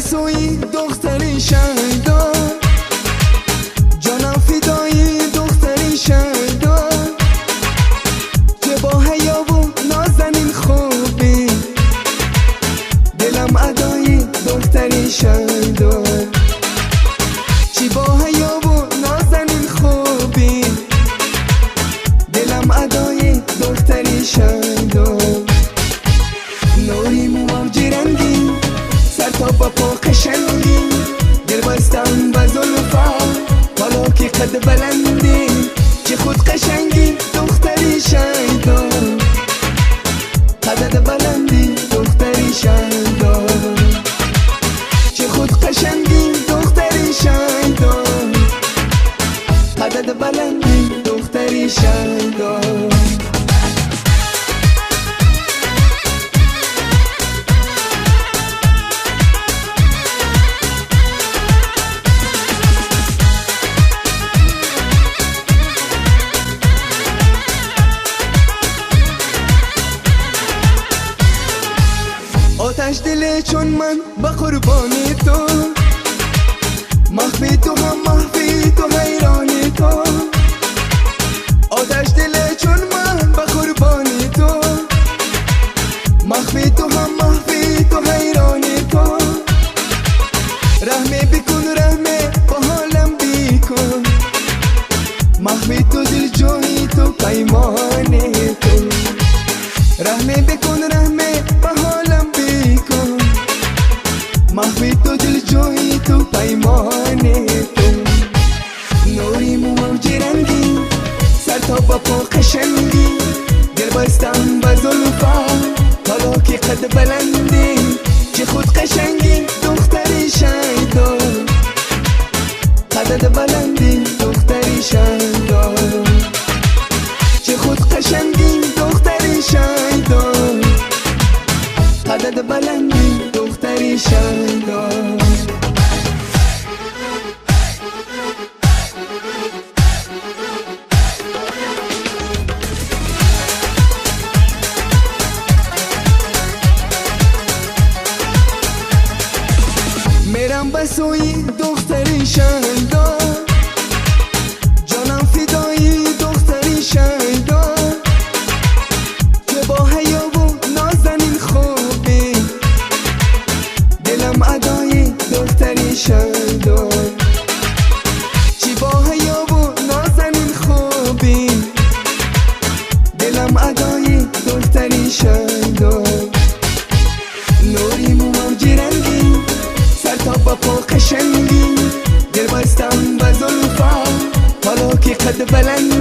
بسوی دختری شیدا، جانم فدایی دختری شیدا، که با حیا و نازنین خوبی، دلم ادای دختری شیدا. چی با حیا و نازنین خوبی، دلم ادای دختری شیدا. نوری موجی رنگی، سر تا با پا قشنگی، دل بستم با زلفا، حالا که قد بلندی، چه خود قشنگی دختری شیدا. قدت بلندی دختری شیدا، چه خود قشنگی دختری شیدا. قدت بلندی دختری شیدا. آتش دل چون من با قربانی تو، محبی تو هم محبی تو حیرانی تو. آتش دل چون من با قربانی تو، محبی تو هم محبی تو حیرانی تو. رحمه بکن رحمه با حالم بیکن، محبی تو دل جویی تو پیمانی تو. رحمه بکن رحمه با حالم بیکن، محبی تو دل جویی تو پیمانی تو. نوری موجی رنگی، سر تا با پا قشنگی، دل بستم با زلفا، حالا که قد بلندی، چه خود قشنگی دختری شیدا. قدت بلندی دختری شیدا، چه خود قشنگی دختری شیدا. قدت بلندی دختری شیدا. میرم بسوی دختری شیدا، جانم فدایی دختری شیدا، که با حیا و نازنین خوبی، دلم ادای دختری شیدا. چی با حیا و نازنین خوبی، دلم ادای دختری شیدا. نوری موجی رنگی، سر تا با پا قشنگی، دل بستم با زلفا، حالا که قد بلند